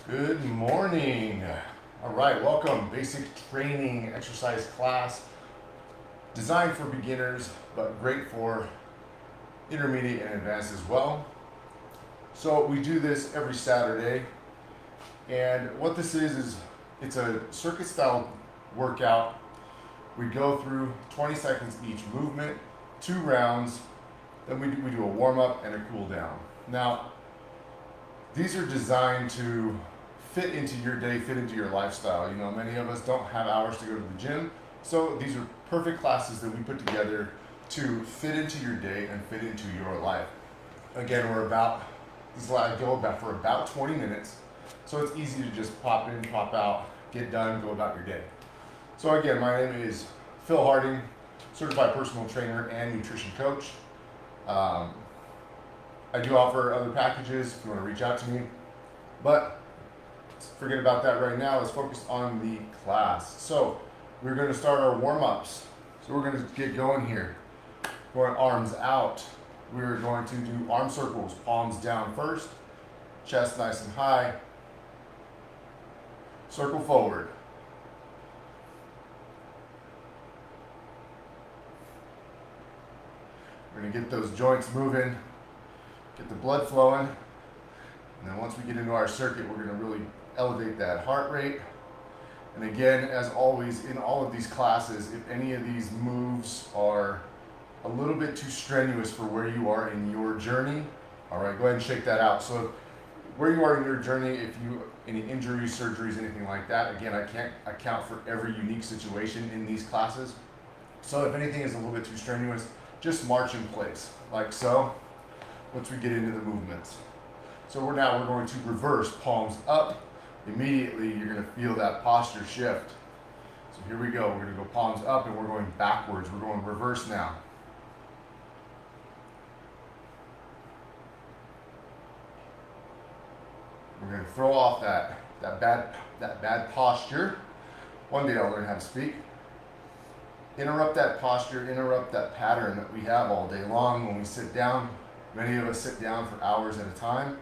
Good morning. All right, welcome. Basic training exercise class designed for beginners, but great for intermediate and advanced as well. So we do this every Saturday, and what this is it's a circuit style workout. We go through 20 seconds each movement, 2 rounds, then we do a warm up and a cool down. Now, these are designed to fit into your day, fit into your lifestyle. You know, many of us don't have hours to go to the gym, so these are perfect classes that we put together to fit into your day and fit into your life. Again, these go about for about 20 minutes, so it's easy to just pop in, pop out, get done, go about your day. So again, my name is Phil Harding, certified personal trainer and nutrition coach. I do offer other packages if you want to reach out to me, but forget about that right now. Let's focus on the class. So we're going to start our warm-ups. So we're going to get going here. Going arms out. We're going to do arm circles, palms down first, chest nice and high, circle forward. We're going to get those joints moving, get the blood flowing, and then once we get into our circuit, we're going to really elevate that heart rate. And again, as always, in all of these classes, if any of these moves are a little bit too strenuous for where you are in your journey, all right, go ahead and shake that out. So where you are in your journey, if you any injuries, surgeries, anything like that, again, I can't account for every unique situation in these classes. So if anything is a little bit too strenuous, just march in place, like so, once we get into the movements. So we're going to reverse, palms up. Immediately, you're going to feel that posture shift. So here we go. We're going to go palms up and we're going backwards. We're going reverse now. We're going to throw off that bad posture. One day I'll learn how to speak. Interrupt that posture, interrupt that pattern that we have all day long when we sit down. Many of us sit down for hours at a time,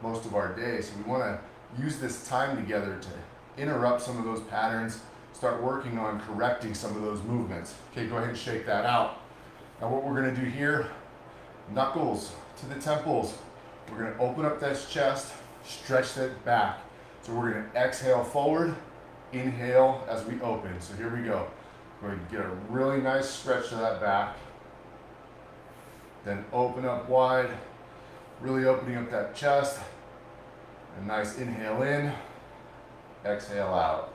most of our day. So we want to use this time together to interrupt some of those patterns, start working on correcting some of those movements. Okay, go ahead and shake that out. Now what we're going to do here, knuckles to the temples. We're going to open up that chest, stretch that back. So we're going to exhale forward, inhale as we open. So here we go. We're going to get a really nice stretch to that back. Then open up wide, really opening up that chest. A nice inhale in, exhale out.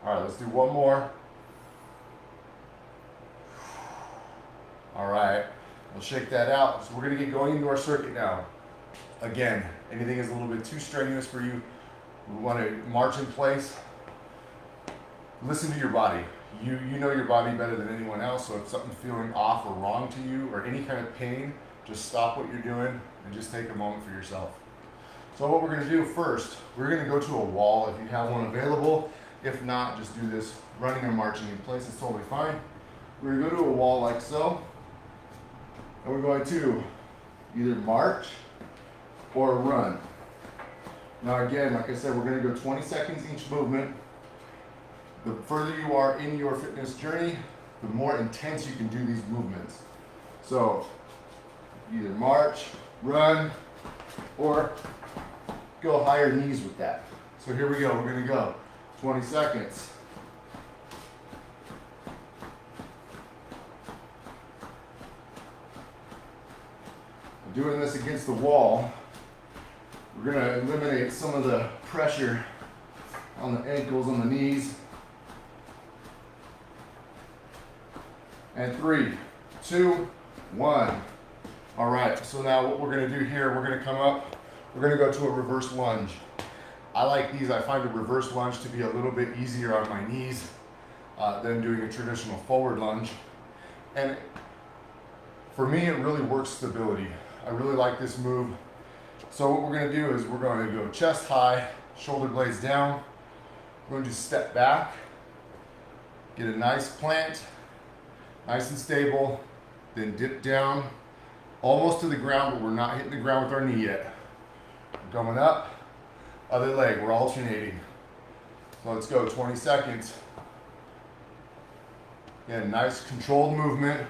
All right, let's do one more. All right, we'll shake that out. So we're going to get going into our circuit now. Again, anything is a little bit too strenuous for you, we want to march in place. Listen to your body. You know your body better than anyone else, so if something's feeling off or wrong to you or any kind of pain, just stop what you're doing and just take a moment for yourself. So what we're going to do first, we're going to go to a wall if you have one available. If not, just do this running or marching in place. It's totally fine. We're going to go to a wall like so, and we're going to either march or run. Now again, like I said, we're going to go 20 seconds each movement. The further you are in your fitness journey, the more intense you can do these movements. So either march, run, or go higher knees with that. So here we go. We're going to go 20 seconds. I'm doing this against the wall. We're going to eliminate some of the pressure on the ankles, on the knees. And 3, 2, 1. All right, so now what we're going to do here, we're going to come up, we're going to go to a reverse lunge. I like these. I find a reverse lunge to be a little bit easier on my knees than doing a traditional forward lunge. And for me, it really works stability. I really like this move. So what we're going to do is we're going to go chest high, shoulder blades down. We're going to step back, get a nice plant, nice and stable, then dip down almost to the ground, but we're not hitting the ground with our knee yet. We're going up, other leg, we're alternating. So let's go, 20 seconds. Again, nice controlled movement.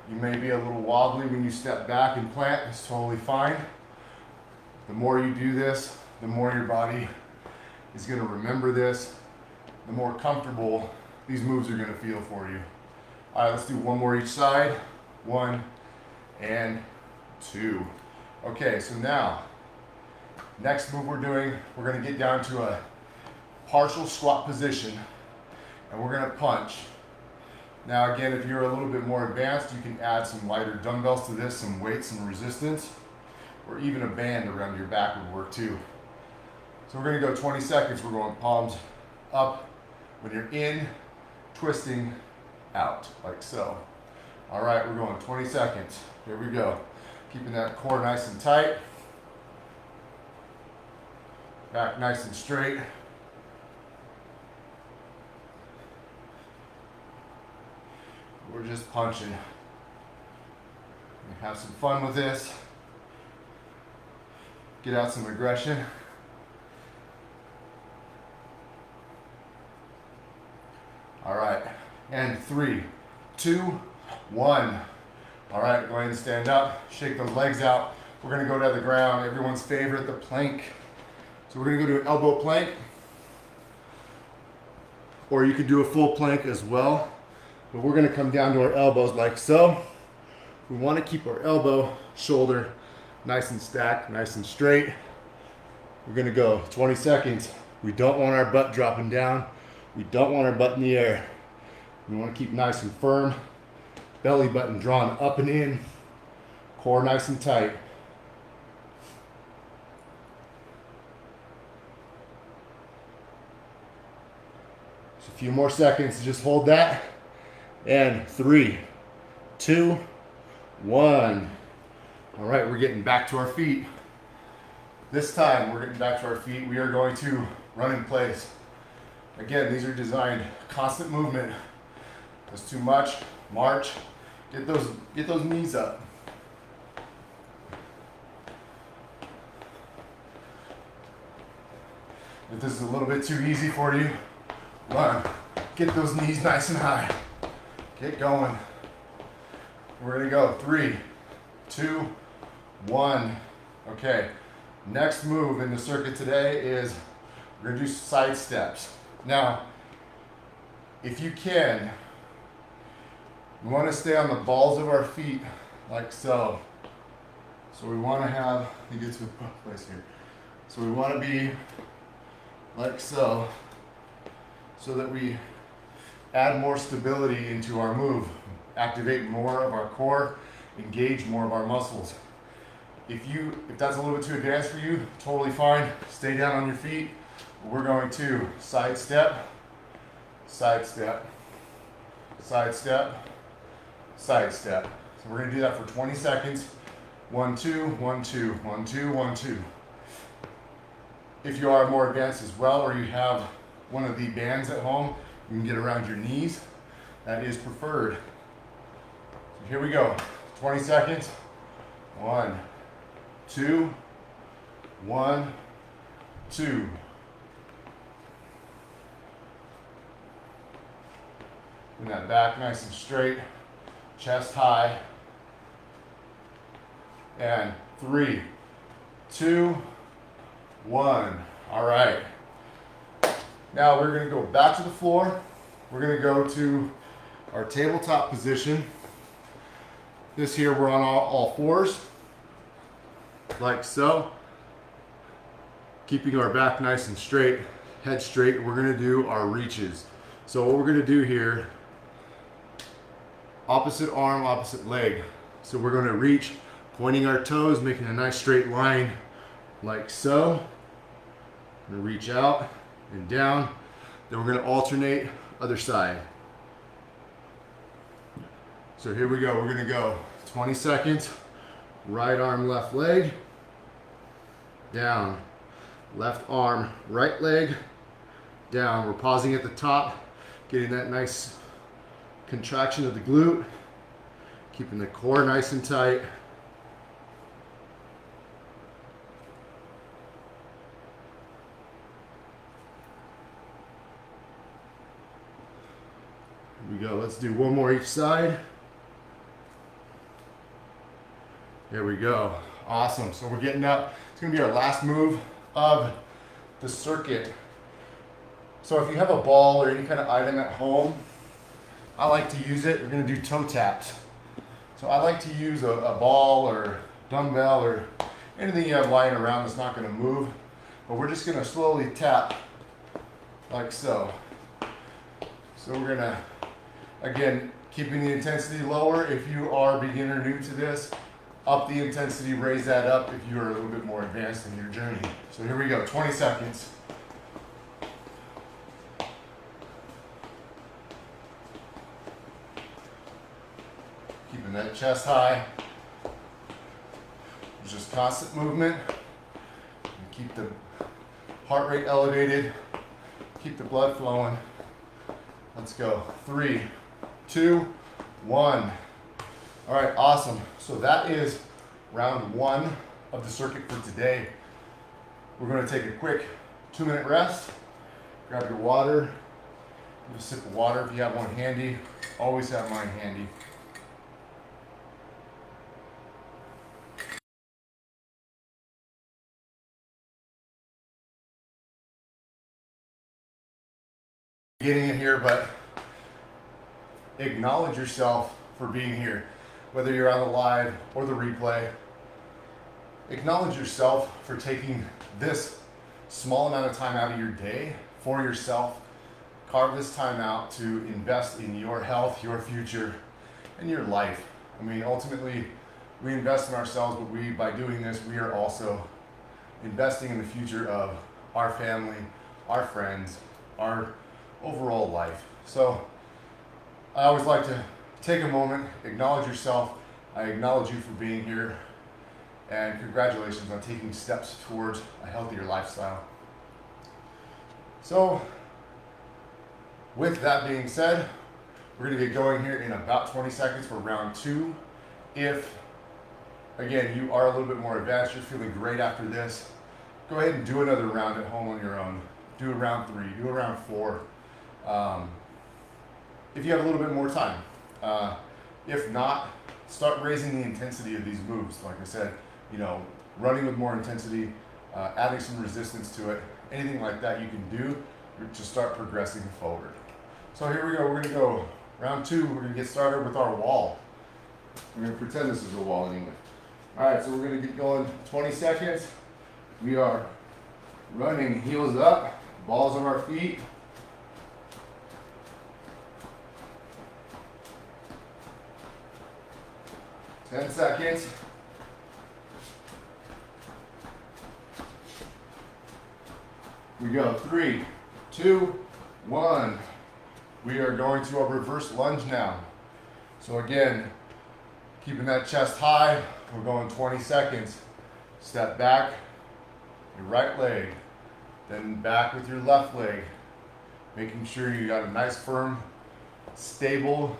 You may be a little wobbly when you step back and plant, it's totally fine. The more you do this, the more your body is gonna remember this, the more comfortable these moves are gonna feel for you. All right, let's do one more each side. 1 and 2. Okay, so now, next move we're doing, we're gonna get down to a partial squat position and we're gonna punch. Now again, if you're a little bit more advanced, you can add some lighter dumbbells to this, some weights, some resistance, or even a band around your back would work too. So we're gonna go 20 seconds. We're going palms up when you're in, twisting out, like so. All right, we're going 20 seconds. Here we go. Keeping that core nice and tight. Back nice and straight. We're just punching. Have some fun with this. Get out some aggression. All right, and 3, 2, 1. All right, go ahead and stand up, shake those legs out. We're gonna go to the ground, everyone's favorite, the plank. So we're gonna go to an elbow plank, or you could do a full plank as well. But we're gonna come down to our elbows like so. We wanna keep our elbow, shoulder, nice and stacked, nice and straight. We're gonna go 20 seconds. We don't want our butt dropping down. We don't want our butt in the air. We wanna keep nice and firm. Belly button drawn up and in. Core nice and tight. Just a few more seconds, just hold that. And 3, 2, 1. All right, we're getting back to our feet. This time, we're getting back to our feet. We are going to run in place. Again, these are designed constant movement. If it's too much, march. Get those knees up. If this is a little bit too easy for you, run. Get those knees nice and high. Get going. We're gonna go 3, 2, 1. Okay, next move in the circuit today is we're gonna do side steps. Now, if you can, we wanna stay on the balls of our feet like so. So we wanna have, let me get to a place here. So we wanna be like so that we add more stability into our move, activate more of our core, engage more of our muscles. If that's a little bit too advanced for you, totally fine. Stay down on your feet. We're going to side step, side step, side step, side step. So we're gonna do that for 20 seconds. 1, 2, 1, 2, 1, 2, 1, 2. If you are more advanced as well, or you have one of the bands at home, you can get around your knees. That is preferred. So here we go. 20 seconds. 1, 2, 1, 2. Bring that back nice and straight. Chest high. And 3, 2, 1. All right. Now we're going to go back to the floor. We're going to go to our tabletop position. This here, we're on all fours, like so. Keeping our back nice and straight, head straight. We're going to do our reaches. So what we're going to do here, opposite arm, opposite leg. So we're going to reach, pointing our toes, making a nice straight line, like so. We're going to reach out and down. Then we're going to alternate other side. So here we go. We're going to go 20 seconds. Right arm, left leg. Down. Left arm, right leg. down. We're pausing at the top, getting that nice contraction of the glute, keeping the core nice and tight. Here we go. Let's do one more each side. There we go. Awesome. So we're getting up. It's going to be our last move of the circuit. So if you have a ball or any kind of item at home, I like to use it. We're going to do toe taps. So I like to use a ball or dumbbell or anything you have lying around that's not going to move. But we're just going to slowly tap like so. So we're going to, again, keeping the intensity lower if you are beginner new to this. Up the intensity, raise that up if you're a little bit more advanced in your journey. So here we go, 20 seconds. Keeping that chest high. It's just constant movement. Keep the heart rate elevated. Keep the blood flowing. Let's go. 3, 2, 1. All right, awesome. So that is round 1 of the circuit for today. We're going to take a quick 2-minute rest. Grab your water. Give a sip of water if you have one handy. Always have mine handy. Getting it here, but acknowledge yourself for being here. Whether you're on the live or the replay, acknowledge yourself for taking this small amount of time out of your day for yourself. Carve this time out to invest in your health, your future, and your life. I mean, ultimately, we invest in ourselves, but by doing this, we are also investing in the future of our family, our friends, our overall life. So I always like to take a moment, acknowledge yourself. I acknowledge you for being here, and congratulations on taking steps towards a healthier lifestyle. So with that being said, we're going to get going here in about 20 seconds for round 2. If, again, you are a little bit more advanced, you're feeling great after this, go ahead and do another round at home on your own. Do a round 3, do a round 4. If you have a little bit more time. If not, start raising the intensity of these moves. Like I said, running with more intensity, adding some resistance to it, anything like that you can do to start progressing forward. So here we go. We're going to go round 2. We're going to get started with our wall. We're going to pretend this is a wall anyway. All right, so we're going to get going 20 seconds. We are running heels up, balls on our feet. Ten seconds. We go 3, 2, 1. We are going to a reverse lunge now. So again, keeping that chest high, we're going 20 seconds. Step back, your right leg, then back with your left leg. Making sure you got a nice firm, stable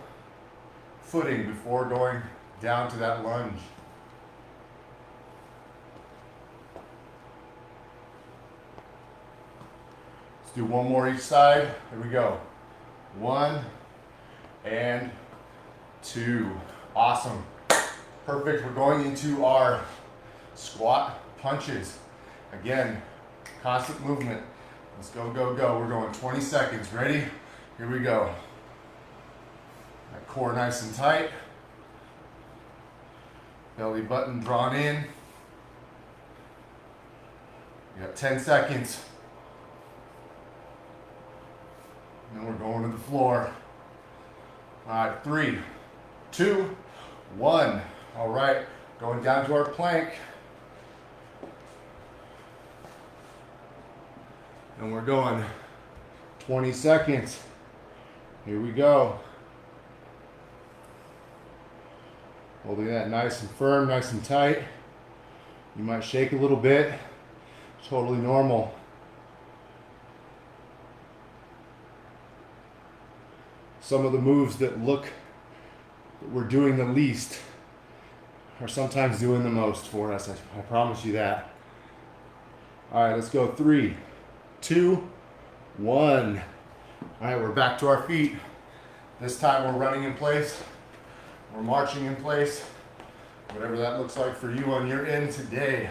footing before going down to that lunge. Let's do one more each side. Here we go. 1 and 2. Awesome. Perfect. We're going into our squat punches. Again, constant movement. Let's go, go, go. We're going 20 seconds. Ready? Here we go. That core nice and tight. Belly button drawn in. You got 10 seconds. And then we're going to the floor. All right, 3, 2, 1. All right, going down to our plank. And we're going 20 seconds. Here we go. Holding that nice and firm, nice and tight. You might shake a little bit. Totally normal. some of the moves that look that we're doing the least are sometimes doing the most for us. I promise you that. All right, let's go. 3, 2, 1. All right, we're back to our feet. This time we're running in place. We're marching in place. Whatever that looks like for you on your end today.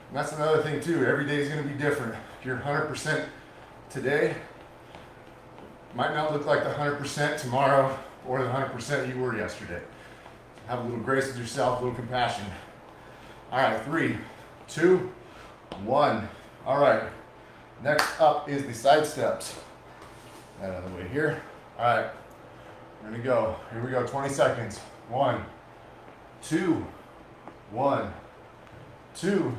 And that's another thing too. Every day is going to be different. If you're 100% today, might not look like the 100% tomorrow or the 100% you were yesterday. Have a little grace with yourself, a little compassion. All right, 3, 2, 1. All right, next up is the side steps. That out of the way here. All right, we're gonna go. Here we go, 20 seconds. 1, 2, 1, 2.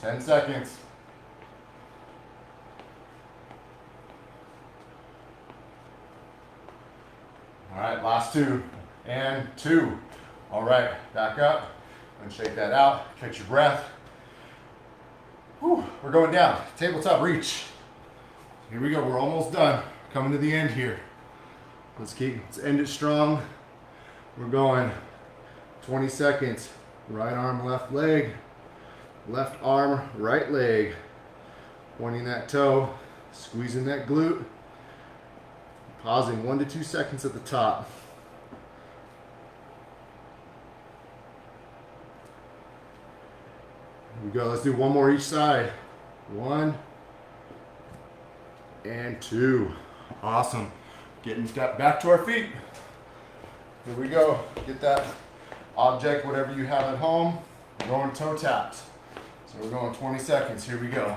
10 seconds. All right, last 2 and 2. All right, back up and shake that out. Catch your breath. Whew, we're going down. Tabletop reach. Here we go. We're almost done. Coming to the end here. Let's end it strong. We're going 20 seconds. Right arm, left leg. Left arm, right leg. Pointing that toe. Squeezing that glute. Pausing 1 to 2 seconds at the top. Here we go. Let's do one more each side. 1 and 2. Awesome. Getting back to our feet. Here we go. Get that object, whatever you have at home. We're going toe taps. So we're going 20 seconds. Here we go.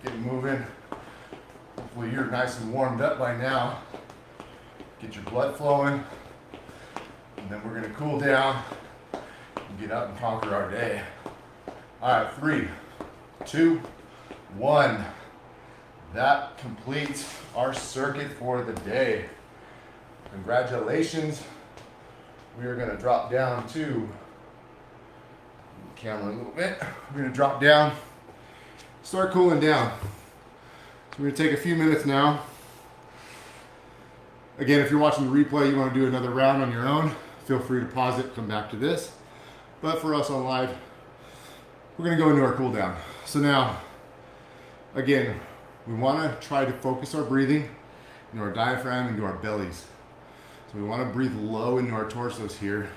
Get moving. Hopefully you're nice and warmed up by now. Get your blood flowing. And then we're going to cool down and get up and conquer our day. All right, 3, 2, 1. That completes our circuit for the day. Congratulations. We are going to drop down to the camera a little bit. We're going to drop down, start cooling down. So we're going to take a few minutes now. Again, if you're watching the replay, you want to do another round on your own, feel free to pause it, come back to this. But for us on live, we're going to go into our cool down. So now, again, we want to try to focus our breathing into our diaphragm, into our bellies. So we want to breathe low into our torsos here,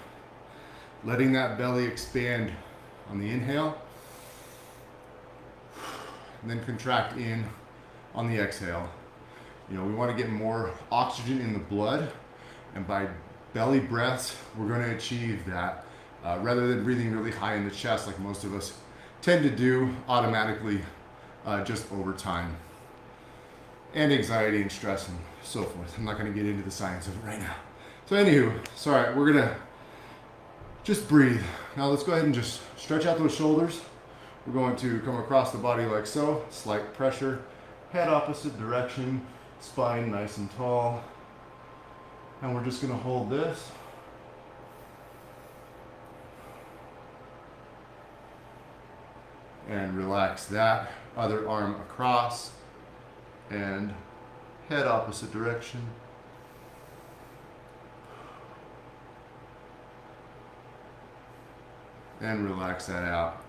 letting that belly expand on the inhale, and then contract in on the exhale. You know, we want to get more oxygen in the blood, and by belly breaths, we're going to achieve that rather than breathing really high in the chest like most of us tend to do automatically just over time. And anxiety and stress and so forth. I'm not going to get into the science of it right now. So anywho, sorry, we're going to just breathe. Now let's go ahead and just stretch out those shoulders. We're going to come across the body like so, slight pressure, head opposite direction, spine nice and tall. And we're just going to hold this. And relax that. Other arm across. And head opposite direction. And relax that out.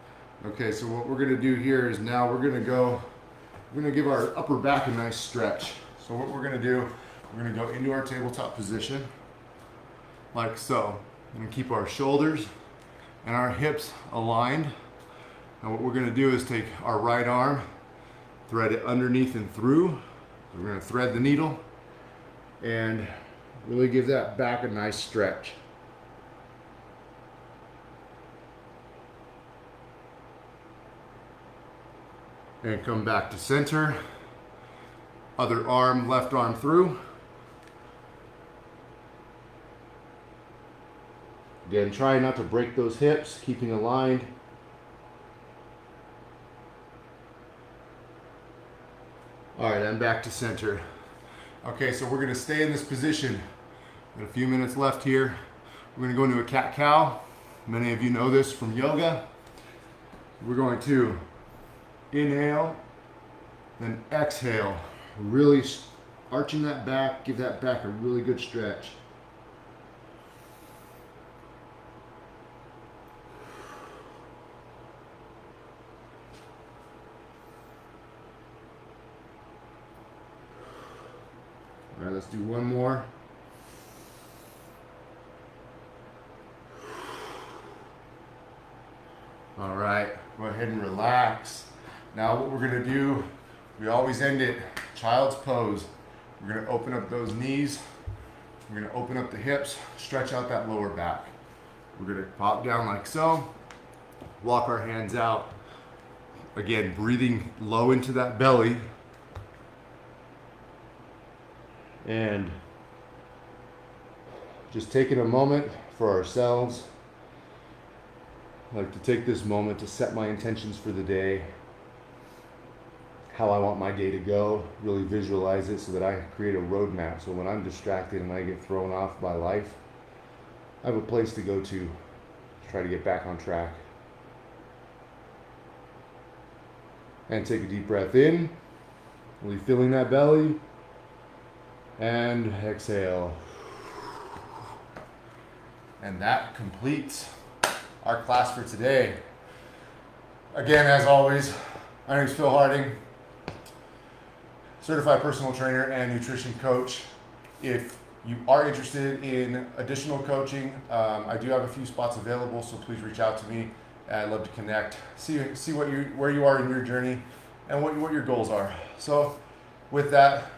Okay, so what we're going to do here is now we're going to give our upper back a nice stretch. So what we're going to do, we're going to go into our tabletop position like so. We're going to keep our shoulders and our hips aligned. And what we're going to do is take our right arm, thread it underneath and through. We're going to thread the needle and really give that back a nice stretch. And come back to center. Other arm, left arm through. Again, try not to break those hips, keeping aligned. All right, and back to center. Okay, so we're gonna stay in this position. Got a few minutes left here. We're gonna go into a cat-cow. Many of you know this from yoga. We're going to inhale, then exhale. Really arching that back, give that back a really good stretch. All right, let's do one more. All right, go ahead and relax. Now what we're gonna do, we always end it child's pose. We're gonna open up those knees. We're gonna open up the hips, stretch out that lower back. We're gonna pop down like so, walk our hands out. Again, breathing low into that belly. And just taking a moment for ourselves. I like to take this moment to set my intentions for the day, how I want my day to go, really visualize it so that I create a roadmap. So when I'm distracted and I get thrown off by life, I have a place to go to try to get back on track. And take a deep breath in, really filling that belly, and exhale. And that completes our class for today. Again, as always, my name is Phil Harding, certified personal trainer and nutrition coach. If you are interested in additional coaching, I do have a few spots available, so please reach out to me. I'd love to connect, see where you are in your journey and what your goals are. So with that,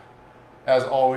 as always,